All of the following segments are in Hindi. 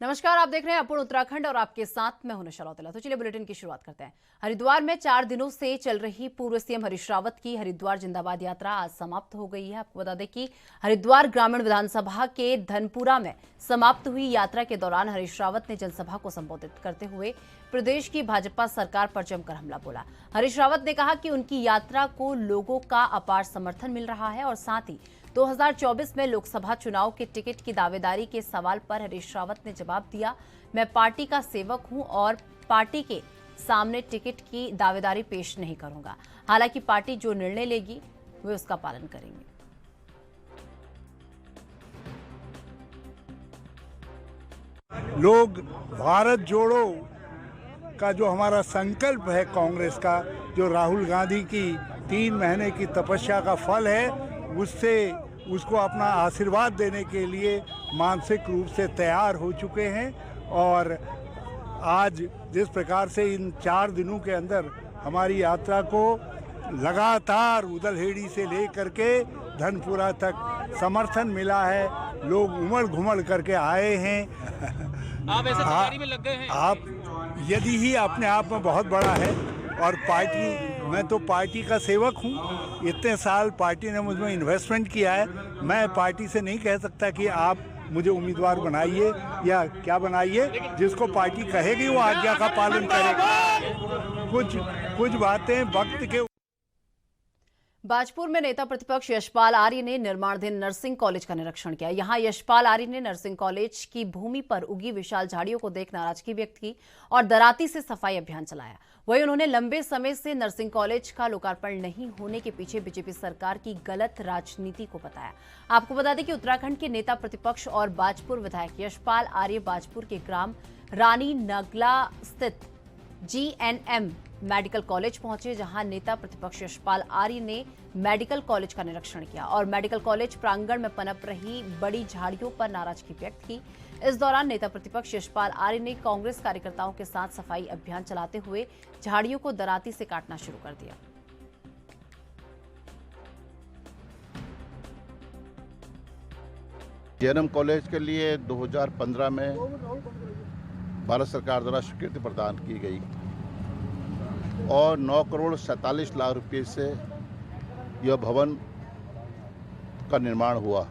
नमस्कार, आप देख रहे हैं अपूर्ण उत्तराखंड और आपके साथ मैं हूं निशा रौतेला। तो चलिए बुलेटिन की शुरुआत करते हैं। हरिद्वार में 4 दिनों से चल रही पूर्व सीएम हरीश रावत की हरिद्वार जिंदाबाद यात्रा आज समाप्त हो गई है। आपको बता दें कि हरिद्वार ग्रामीण विधानसभा के धनपुरा में समाप्त हुई यात्रा के दौरान हरीश रावत ने जनसभा को संबोधित करते हुए प्रदेश की भाजपा सरकार पर जमकर हमला बोला। हरीश रावत ने कहा कि उनकी यात्रा को लोगों का अपार समर्थन मिल रहा है और साथ ही 2024 में लोकसभा चुनाव के टिकट की दावेदारी के सवाल पर हरीश रावत ने जवाब दिया, मैं पार्टी का सेवक हूं और पार्टी के सामने टिकट की दावेदारी पेश नहीं करूंगा। हालांकि पार्टी जो निर्णय लेगी वे उसका पालन करेंगे। लोग भारत जोड़ो का जो हमारा संकल्प है कांग्रेस का, जो राहुल गांधी की 3 महीने की तपस्या का फल है, उससे उसको अपना आशीर्वाद देने के लिए मानसिक रूप से तैयार हो चुके हैं। और आज जिस प्रकार से इन 4 दिनों के अंदर हमारी यात्रा को लगातार उदलहेड़ी से लेकर के धनपुरा तक समर्थन मिला है, लोग उमड़ घुमड़ करके आए हैं। आप ऐसे तैयारी में लग गए हैं? आप यदि ही अपने आप में बहुत बड़ा है और पार्टी, मैं तो पार्टी का सेवक हूँ। इतने साल पार्टी ने मुझ में इन्वेस्टमेंट किया है। मैं पार्टी से नहीं कह सकता कि आप मुझे उम्मीदवार बनाइए या क्या बनाइए। जिसको पार्टी कहेगी वो आज्ञा का पालन करेगा। कुछ बातें वक्त के। बाजपुर में नेता प्रतिपक्ष यशपाल आर्य ने निर्माणाधीन नर्सिंग कॉलेज का निरीक्षण किया। यहां यशपाल आर्य ने नर्सिंग कॉलेज की भूमि पर उगी विशाल झाड़ियों को देख नाराजगी व्यक्त की और दराती से सफाई अभियान चलाया। वहीं उन्होंने लंबे समय से नर्सिंग कॉलेज का लोकार्पण नहीं होने के पीछे बीजेपी सरकार की गलत राजनीति को बताया। आपको बता दें कि उत्तराखंड के नेता प्रतिपक्ष और बाजपुर विधायक यशपाल आर्य बाजपुर के ग्राम रानी नगला स्थित GNM मेडिकल कॉलेज पहुंचे, जहां नेता प्रतिपक्ष यशपाल आर्य ने मेडिकल कॉलेज का निरीक्षण किया और मेडिकल कॉलेज प्रांगण में पनप रही बड़ी झाड़ियों पर नाराजगी व्यक्त की। इस दौरान नेता प्रतिपक्ष यशपाल आर्य ने कांग्रेस कार्यकर्ताओं के साथ सफाई अभियान चलाते हुए झाड़ियों को दराती से काटना शुरू कर दिया। GNM कॉलेज के लिए 2015 में भारत सरकार द्वारा स्वीकृति प्रदान की गई और 9 करोड़ 47 लाख रुपए से यह भवन का निर्माण हुआ।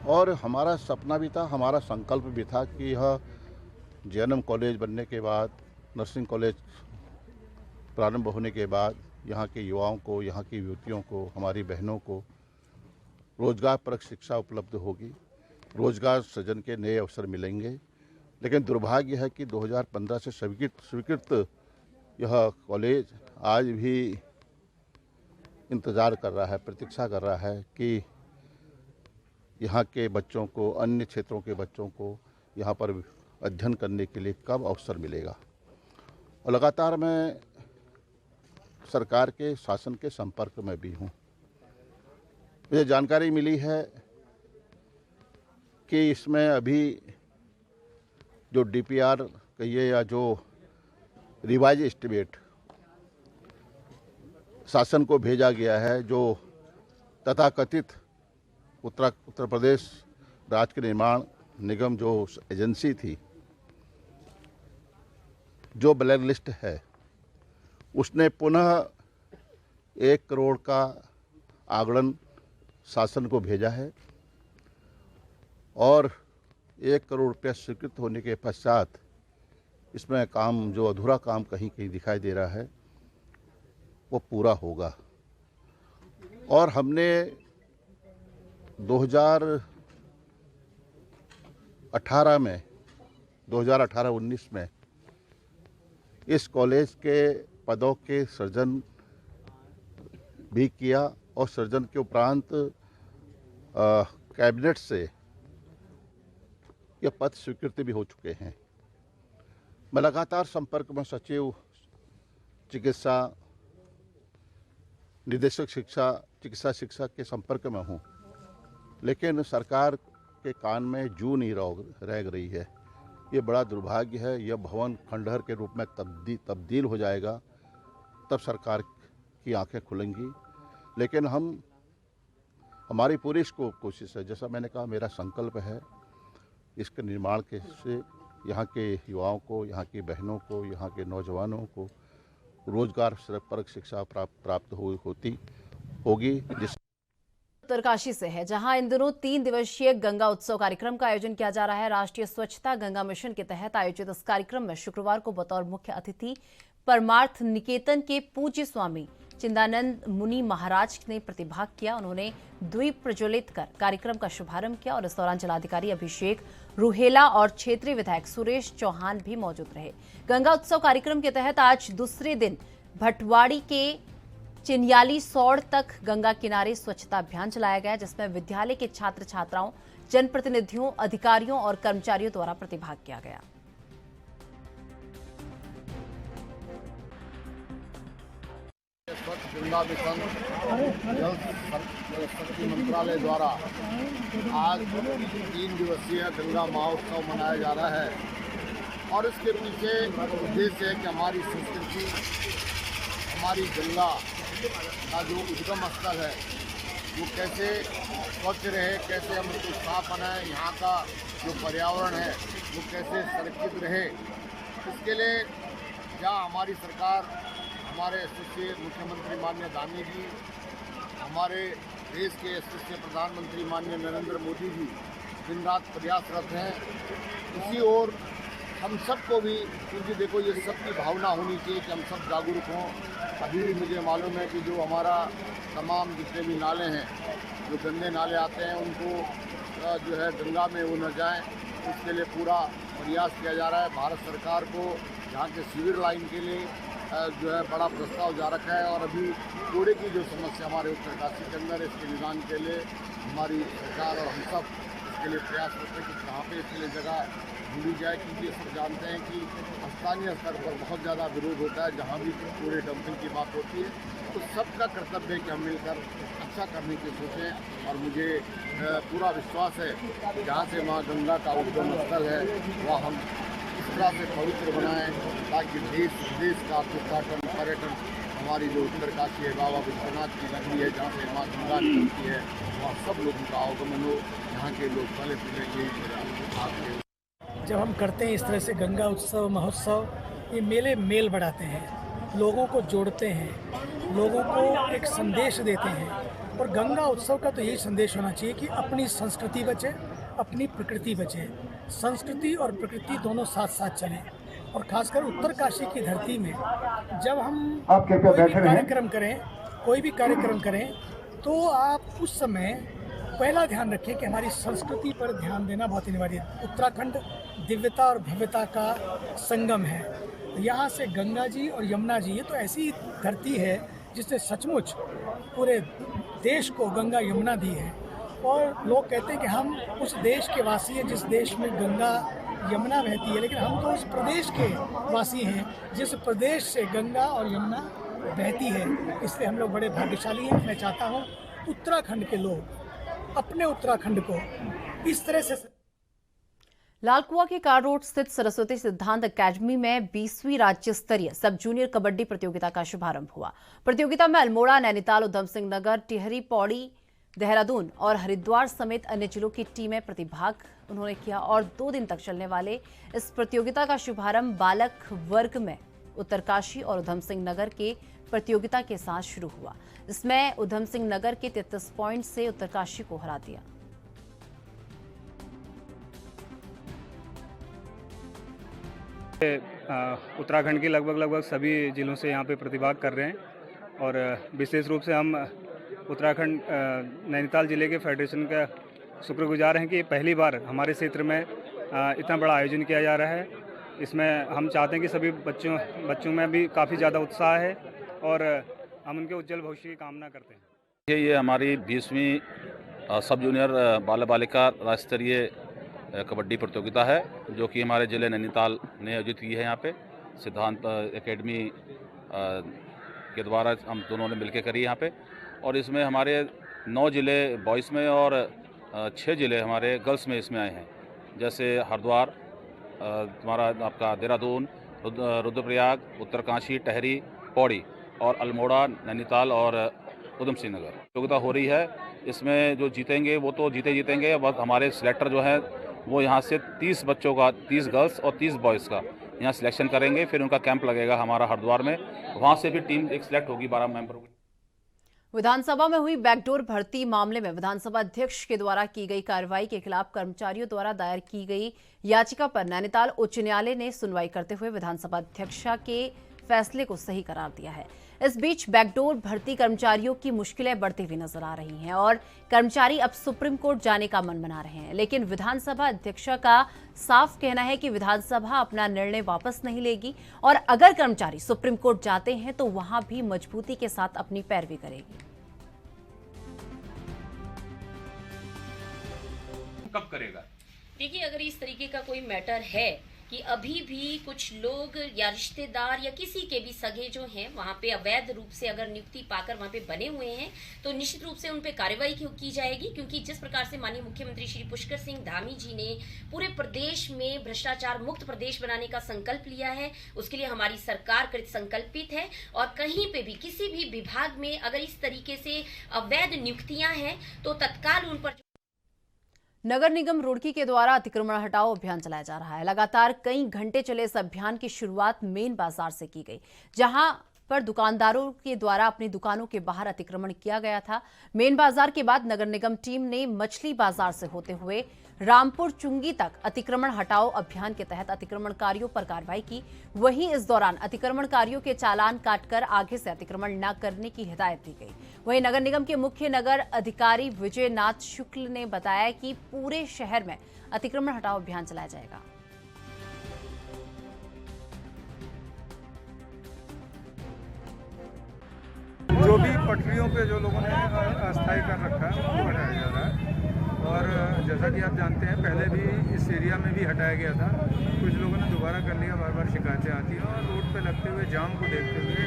और हमारा सपना भी था, हमारा संकल्प भी था कि यह GNM कॉलेज बनने के बाद, नर्सिंग कॉलेज प्रारंभ होने के बाद यहाँ के युवाओं को, यहाँ की युवतियों को, हमारी बहनों को रोजगारपरक शिक्षा उपलब्ध होगी, रोजगार सृजन के नए अवसर मिलेंगे। लेकिन दुर्भाग्य है कि 2015 से स्वीकृत यह कॉलेज आज भी इंतज़ार कर रहा है, प्रतीक्षा कर रहा है कि यहाँ के बच्चों को, अन्य क्षेत्रों के बच्चों को यहाँ पर अध्ययन करने के लिए कब अवसर मिलेगा। और लगातार मैं सरकार के शासन के संपर्क में भी हूँ। मुझे जानकारी मिली है कि इसमें अभी जो DPR कहिए या जो रिवाइज एस्टिमेट शासन को भेजा गया है, जो तथाकथित उत्तर प्रदेश राज्य के निर्माण निगम जो एजेंसी थी, जो ब्लैक लिस्ट है, उसने पुनः 1 करोड़ का आगणन शासन को भेजा है और 1 करोड़ रुपया स्वीकृत होने के पश्चात इसमें काम, जो अधूरा काम कहीं कहीं दिखाई दे रहा है, वो पूरा होगा। और हमने 2018-19 में इस कॉलेज के पदों के सृजन भी किया और सृजन के उपरांत कैबिनेट से यह पद स्वीकृति भी हो चुके हैं। मैं लगातार संपर्क में सचिव चिकित्सा, निदेशक शिक्षा, चिकित्सा शिक्षा के संपर्क में हूँ, लेकिन सरकार के कान में जू नहीं रह रही है। ये बड़ा दुर्भाग्य है। यह भवन खंडहर के रूप में तब्दील हो जाएगा, तब सरकार की आंखें खुलेंगी। लेकिन हमारी पूरी कोशिश है, जैसा मैंने कहा, मेरा संकल्प है इसके निर्माण के से यहाँ के युवाओं को, यहाँ की बहनों को, यहाँ के नौजवानों को रोजगार परक शिक्षा प्राप्त होगी। जिस उत्तरकाशी से है, जहां इन दिनों 3 दिवसीय गंगा उत्सव कार्यक्रम का आयोजन किया जा रहा है। राष्ट्रीय स्वच्छता गंगा मिशन के तहत आयोजित इस कार्यक्रम में शुक्रवार को बतौर मुख्य अतिथि परमार्थ निकेतन के पूज्य स्वामी चिदानंद मुनि महाराज ने प्रतिभाग किया। उन्होंने द्वीप प्रज्वलित कर कार्यक्रम का शुभारंभ किया और इस दौरान जिलाधिकारी अभिषेक रूहेला और क्षेत्रीय विधायक सुरेश चौहान भी मौजूद रहे। गंगा उत्सव कार्यक्रम के तहत आज दूसरे दिन भटवाड़ी के चिन्याली सौड़ तक गंगा किनारे स्वच्छता अभियान चलाया गया, जिसमें विद्यालय के छात्र छात्राओं, जनप्रतिनिधियों, अधिकारियों और कर्मचारियों द्वारा प्रतिभाग किया गया। स्वच्छ गंगा मिशन जल शक्ति मंत्रालय द्वारा आज 3 दिवसीय गंगा महोत्सव मनाया जा रहा है और इसके पीछे उद्देश्य है कि हमारी संस्कृति, हमारी गंगा का जो उद्गम स्थल है वो कैसे स्वच्छ रहे, कैसे हम उसको साफ बनाएं, यहाँ का जो पर्यावरण है वो कैसे सुरक्षित रहे। इसके लिए जहाँ हमारी सरकार, हमारे यशस्वी मुख्यमंत्री माननीय दानी जी, हमारे देश के यशस्वी प्रधानमंत्री माननीय नरेंद्र मोदी जी दिन रात प्रयासरत हैं, इसी ओर हम सबको भी, क्योंकि देखो ये सबकी भावना होनी चाहिए कि हम सब जागरूक हों। अभी भी मुझे मालूम है कि जो हमारा तमाम जितने भी नाले हैं, जो गंदे नाले आते हैं, उनको जो है गंगा में वो न जाएं, उसके लिए पूरा प्रयास किया जा रहा है। भारत सरकार को यहाँ के सीवर लाइन के लिए जो है बड़ा प्रस्ताव जा रखा है और अभी कूड़े की जो समस्या हमारे उत्तरकाशी के अंदर, इसके निदान के लिए हमारी सरकार और हम सब इसके लिए प्रयास करते हैं कि कहाँ पे इसके लिए जगह ढूंढी जाए, क्योंकि सब जानते हैं कि स्थानीय स्तर पर बहुत ज़्यादा विरोध होता है जहाँ भी कूड़े डंपिंग की बात होती है। तो सबका कर्तव्य है कि हम मिलकर अच्छा करने की सोचें और मुझे पूरा विश्वास है कि जहाँ से माँ गंगा का उद्गम स्थल है वह हम इस तरह से पवित्र बनाएं ताकि देश विदेश का उद्घाटन, पर्यटन, हमारी जो उत्तरकाशी है, बाबा विश्वनाथ की नगरी है जहाँ से माँ गंगा निकलती है, वहाँ सब लोगों का आगमन हो। यहाँ के लोग पहले यही जब हम करते हैं इस तरह से गंगा उत्सव महोत्सव, ये मेले मेल बढ़ाते हैं, लोगों को जोड़ते हैं, लोगों को एक संदेश देते हैं। और गंगा उत्सव का तो यही संदेश होना चाहिए कि अपनी संस्कृति बचे, अपनी प्रकृति बचे। संस्कृति और प्रकृति दोनों साथ साथ चलें। और खासकर उत्तरकाशी की धरती में जब हम कोई भी कार्यक्रम करें तो आप उस समय पहला ध्यान रखें कि हमारी संस्कृति पर ध्यान देना बहुत अनिवार्य है। उत्तराखंड दिव्यता और भव्यता का संगम है। यहाँ से गंगा जी और यमुना जी, ये तो ऐसी धरती है जिसने सचमुच पूरे देश को गंगा यमुना दी है। और लोग कहते हैं कि हम उस देश के वासी हैं जिस देश में गंगा यमुना बहती है, लेकिन हम तो उस प्रदेश के वासी हैं जिस प्रदेश से गंगा और यमुना बहती है। इसलिए हम लोग बड़े भाग्यशाली हैं। मैं चाहता हूँ उत्तराखंड के लोग अपने उत्तराखंड को इस तरह से। लालकुआ के कार रोड स्थित सरस्वती सिद्धांत अकेडमी में 20वीं राज्य स्तरीय सब जूनियर कबड्डी प्रतियोगिता का शुभारंभ हुआ। प्रतियोगिता में अल्मोड़ा, नैनीताल, उधम सिंह नगर, टिहरी, पौड़ी, देहरादून और हरिद्वार समेत अन्य जिलों की टीमें प्रतिभाग उन्होंने किया और 2 दिन तक चलने वाले इस प्रतियोगिता का शुभारंभ बालक वर्ग में उत्तरकाशी और उधम सिंह नगर के प्रतियोगिता के साथ शुरू हुआ। इसमें उधम सिंह नगर के 33 पॉइंट से उत्तरकाशी को हरा दिया। उत्तराखंड के लगभग सभी जिलों से यहाँ पे प्रतिभाग कर रहे हैं और विशेष रूप से हम उत्तराखंड नैनीताल जिले के फेडरेशन का शुक्रगुजार हैं कि पहली बार हमारे क्षेत्र में इतना बड़ा आयोजन किया जा रहा है। इसमें हम चाहते हैं कि सभी बच्चों में भी काफ़ी ज़्यादा उत्साह है और हम उनके उज्जवल भविष्य की कामना करते हैं। ये हमारी 20वीं सब जूनियर बाल बालिका राज्य स्तरीय कबड्डी प्रतियोगिता है जो कि हमारे जिले नैनीताल ने आयोजित की है। यहाँ पे सिद्धांत एकेडमी के द्वारा हम दोनों ने मिलकर करी यहाँ पे और इसमें हमारे 9 जिले बॉयज़ में और 6 जिले हमारे गर्ल्स में इसमें आए हैं, जैसे हरिद्वार, हमारा आपका देहरादून, रुद्रप्रयाग, उत्तरकाशी, टिहरी, पौड़ी और अल्मोड़ा, नैनीताल और उधम सिंह नगर प्रतियोगिता हो रही है। इसमें जो जीतेंगे वो तो जीतेंगे, बस हमारे सिलेक्टर जो हैं वो यहाँ से 30 बच्चों का, 30 गर्ल्स और 30 बॉयज़ का यहाँ सिलेक्शन करेंगे। फिर उनका कैंप लगेगा हमारा हरिद्वार में, वहाँ से भी टीम एक सिलेक्ट होगी 12 मेंबरों की। विधानसभा में हुई बैकडोर भर्ती मामले में विधानसभा अध्यक्ष के द्वारा की गई कार्रवाई के खिलाफ कर्मचारियों द्वारा दायर की गई याचिका पर नैनीताल उच्च न्यायालय ने सुनवाई करते हुए विधानसभा अध्यक्ष के फैसले को सही करार दिया है। इस बीच बैकडोर भर्ती कर्मचारियों की मुश्किलें बढ़ती हुई नजर आ रही हैं और कर्मचारी अब सुप्रीम कोर्ट जाने का मन बना रहे हैं, लेकिन विधानसभा अध्यक्ष का साफ कहना है कि विधानसभा अपना निर्णय वापस नहीं लेगी और अगर कर्मचारी सुप्रीम कोर्ट जाते हैं तो वहां भी मजबूती के साथ अपनी पैरवी करेगी। कब करेगा? देखिए, अगर इस तरीके का कोई मैटर है कि अभी भी कुछ लोग या रिश्तेदार या किसी के भी सगे जो हैं वहाँ पे अवैध रूप से अगर नियुक्ति पाकर वहाँ पे बने हुए हैं तो निश्चित रूप से उन पे कार्रवाई की जाएगी, क्योंकि जिस प्रकार से माननीय मुख्यमंत्री श्री पुष्कर सिंह धामी जी ने पूरे प्रदेश में भ्रष्टाचार मुक्त प्रदेश बनाने का संकल्प लिया है, उसके लिए हमारी सरकार कृत संकल्पित है। और कहीं पे भी किसी भी विभाग में अगर इस तरीके से अवैध नियुक्तियां हैं तो तत्काल उन पर नगर निगम रुड़की के द्वारा अतिक्रमण हटाओ अभियान चलाया जा रहा है। लगातार कई घंटे चले इस अभियान की शुरुआत मेन बाजार से की गई, जहां पर दुकानदारों के द्वारा अपनी दुकानों के बाहर अतिक्रमण किया गया था। मेन बाजार के बाद नगर निगम टीम ने मछली बाजार से होते हुए रामपुर चुंगी तक अतिक्रमण हटाओ अभियान के तहत अतिक्रमणकारियों पर कार्रवाई की। वहीं इस दौरान अतिक्रमणकारियों के चालान काटकर आगे से अतिक्रमण न करने की हिदायत दी गई। वहीं नगर निगम के मुख्य नगर अधिकारी विजयनाथ शुक्ल ने बताया कि पूरे शहर में अतिक्रमण हटाओ अभियान चलाया जाएगा। जो भी पटरियों पे जो लोगों ने अस्थायी कर रखा है उनको हटाया जा रहा है। और जैसा कि आप जानते हैं पहले भी इस एरिया में भी हटाया गया था, कुछ लोगों ने दोबारा कर लिया, बार बार शिकायतें आती हैं। और रोड पे लगते हुए जाम को देखते हुए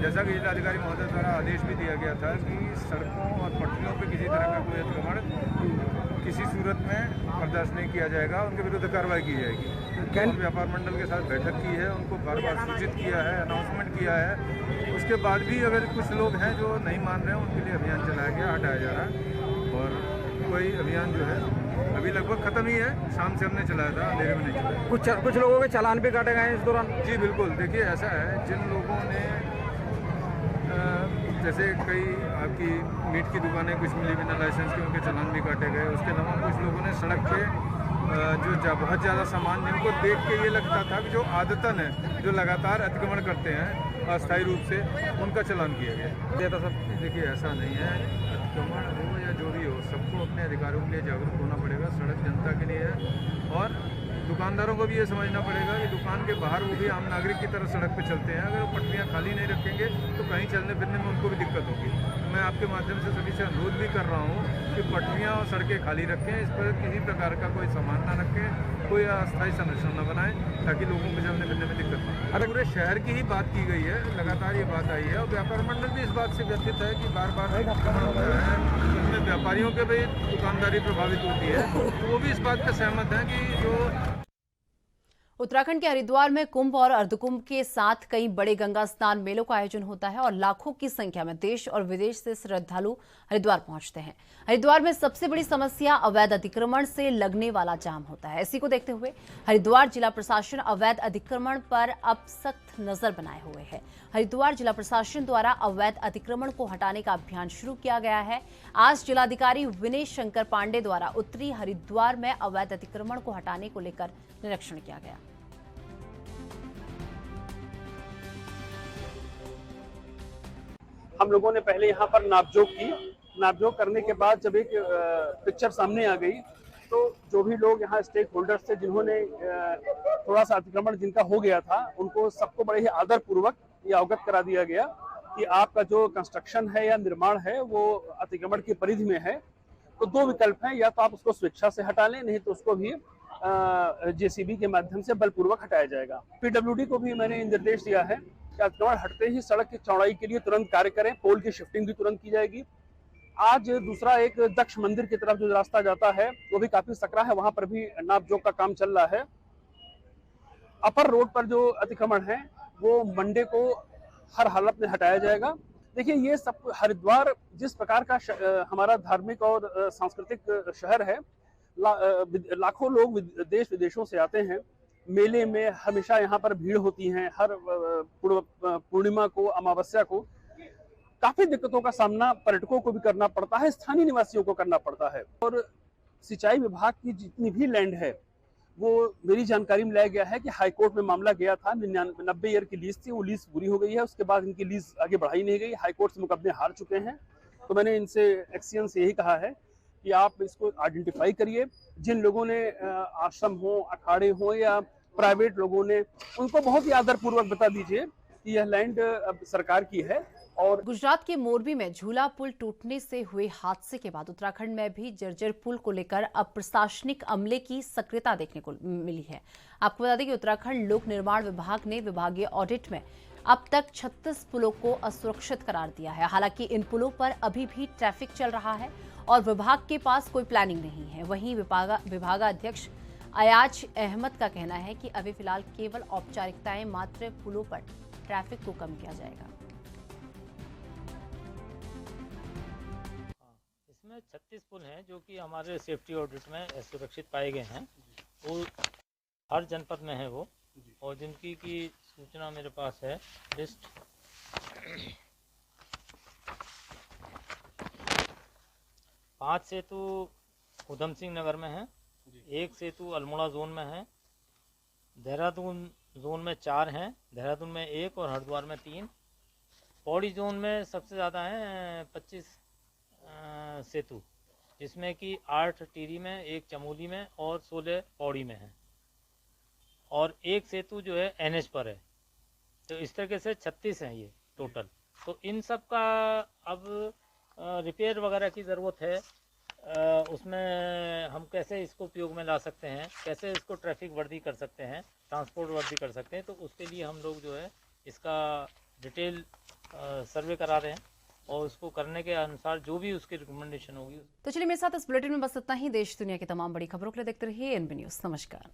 जैसा कि जिलाधिकारी महोदय द्वारा आदेश भी दिया गया था कि सड़कों और पटरियों पे किसी तरह का कोई अतिक्रमण किसी सूरत में बर्दाश्त नहीं किया जाएगा, उनके विरुद्ध कार्रवाई की जाएगी। और व्यापार मंडल के साथ बैठक की है, उनको बार बार सूचित किया है, अनाउंसमेंट किया है। उसके बाद भी अगर कुछ लोग हैं जो नहीं मान रहे हैं उनके लिए अभियान चलाया गया, हटाया जा रहा है। और कोई अभियान जो है अभी लगभग खत्म ही है, शाम से हमने चलाया था, अंधेरे में नहीं चलाया। कुछ लोगों के चालान भी काटे गए हैं इस दौरान? जी बिल्कुल, देखिए ऐसा है, जिन लोगों ने जैसे कई आपकी मीट की दुकानें कुछ मिली बिना लाइसेंस के, उनके चालान भी काटे गए। उसके अलावा कुछ लोगों ने सड़क पे जो बहुत ज़्यादा सामान जिनको देख के ये लगता था कि जो आदतन है, जो लगातार अतिक्रमण करते हैं अस्थायी रूप से, उनका चालान किया गया। तो सब देखिए ऐसा नहीं है, अतिक्रमण हो या जो भी हो, सबको अपने अधिकारों के लिए जागरूक होना पड़ेगा। सड़क जनता के लिए है और दुकानदारों को भी ये समझना पड़ेगा कि दुकान के बाहर वो भी आम नागरिक की तरह सड़क पे चलते हैं। अगर वो पटरियाँ खाली नहीं रखेंगे तो कहीं चलने फिरने में उनको भी दिक्कत होगी। मैं आपके माध्यम से सभी से अनुरोध भी कर रहा हूँ कि पटरियाँ और सड़कें खाली रखें, इस पर किसी प्रकार का कोई सामान ना रखें, कोई अस्थायी संरचना न बनाएं, ताकि लोगों को चलने फिरने में दिक्कत ना। अगर पूरे शहर की ही बात की गई है, लगातार ये बात आई है और व्यापार मंडल भी इस बात से व्यथित है कि बार बार उसमें व्यापारियों के भी दुकानदारी प्रभावित होती है, तो वो भी इस बात पर सहमत हैं कि जो उत्तराखंड के हरिद्वार में कुंभ और अर्धकुंभ के साथ कई बड़े गंगा स्नान मेलों का आयोजन होता है और लाखों की संख्या में देश और विदेश से श्रद्धालु हरिद्वार पहुंचते हैं। हरिद्वार में सबसे बड़ी समस्या अवैध अतिक्रमण से लगने वाला जाम होता है। इसी को देखते हुए हरिद्वार जिला प्रशासन अवैध अतिक्रमण पर अब सख्त नजर बनाए हुए है। हरिद्वार जिला प्रशासन द्वारा अवैध अतिक्रमण को हटाने का अभियान शुरू किया गया है। आज जिलाधिकारी विनय शंकर पांडे द्वारा उत्तरी हरिद्वार में अवैध अतिक्रमण को हटाने को लेकर निरीक्षण किया गया। हम लोगों ने पहले यहाँ पर नापजोक की, नापजोक करने के बाद जब एक पिक्चर सामने आ गई तो जो भी लोग यहाँ स्टेक होल्डर्स थे जिन्होंने थोड़ा सा अतिक्रमण जिनका हो गया था, उनको सबको बड़े ही आदर पूर्वक ये अवगत करा दिया गया कि आपका जो कंस्ट्रक्शन है या निर्माण है वो अतिक्रमण की परिधि में है। तो दो विकल्प हैं, या तो आप उसको स्वेच्छा से हटा लें, नहीं तो उसको भी जेसीबी के माध्यम से बलपूर्वक हटाया जाएगा। पीडब्ल्यूडी को भी मैंने निर्देश दिया है कि अतिक्रमण हटते ही सड़क की चौड़ाई के लिए तुरंत कार्य करें, पोल की शिफ्टिंग भी तुरंत की जाएगी। आज दूसरा एक दक्ष मंदिर की तरफ जो रास्ता जाता है वो भी काफी सकरा है, वहां पर भी नापजोक का काम चल रहा है। अपर रोड पर जो अतिक्रमण है वो मंडे को हर हालत में हटाया जाएगा। देखिए ये सब हरिद्वार जिस प्रकार का हमारा धार्मिक और सांस्कृतिक शहर है, लाखों लोग देश विदेशों से आते हैं। मेले में हमेशा यहाँ पर भीड़ होती है, हर पूर्णिमा को, अमावस्या को काफी दिक्कतों का सामना पर्यटकों को भी करना पड़ता है, स्थानीय निवासियों को करना पड़ता है। और सिंचाई विभाग की जितनी भी लैंड है वो मेरी जानकारी में लाया गया है कि हाईकोर्ट में मामला गया था। 90 ईयर की लीज थी, वो लीज पूरी हो गई है, उसके बाद इनकी लीज आगे बढ़ाई नहीं गई। हाईकोर्ट से मुकदमे हार चुके हैं। तो मैंने इनसे एक्सियन से यही कहा है कि आप इसको आइडेंटिफाई करिए। जिन लोगों ने आश्रम हो, अखाड़े हो या प्राइवेट लोगों ने, उनको बहुत ही आदरपूर्वक बता दीजिए कि यह लैंड अब सरकार की है। और गुजरात के मोरबी में झूला पुल टूटने से हुए हादसे के बाद उत्तराखंड में भी जर्जर पुल को लेकर अब प्रशासनिक अमले की सक्रियता देखने को मिली है। आपको बता दें कि उत्तराखंड लोक निर्माण विभाग ने विभागीय ऑडिट में अब तक 36 पुलों को असुरक्षित करार दिया है। हालांकि इन पुलों पर अभी भी ट्रैफिक चल रहा है और विभाग के पास कोई प्लानिंग नहीं है। वहीं विभागाध्यक्ष अयाज अहमद का कहना है कि अभी फिलहाल केवल औपचारिकताएं मात्र, पुलों पर ट्रैफिक को कम किया जाएगा। इसमें 36 पुल हैं जो कि हमारे सेफ्टी ऑडिट में सुरक्षित पाए गए हैं। वो हर जनपद में है वो, और जिनकी की सूचना मेरे पास है लिस्ट। 5 सेतु उधम सिंह नगर में है, 1 सेतु अल्मोड़ा जोन में है, देहरादून जोन में 4 हैं, देहरादून में 1 और हरिद्वार में 3। पौड़ी जोन में सबसे ज़्यादा हैं 25 सेतु, जिसमें कि 8 टिहरी में, 1 चमोली में और 16 पौड़ी में है, और 1 सेतु जो है NH पर है। तो इस तरीके से 36 हैं ये टोटल। तो इन सब का अब रिपेयर वगैरह की ज़रूरत है। उसमें हम कैसे इसको उपयोग में ला सकते हैं, कैसे इसको ट्रैफिक वर्दी कर सकते हैं, ट्रांसपोर्ट वर्दी कर सकते हैं, तो उसके लिए हम लोग जो है इसका डिटेल सर्वे करा रहे हैं, और उसको करने के अनुसार जो भी उसकी रिकमेंडेशन होगी। तो चलिए मेरे साथ इस बुलेटिन में बस इतना ही। देश दुनिया की तमाम बड़ी खबरों के लिए देखते रहिए एनबी न्यूज़। नमस्कार।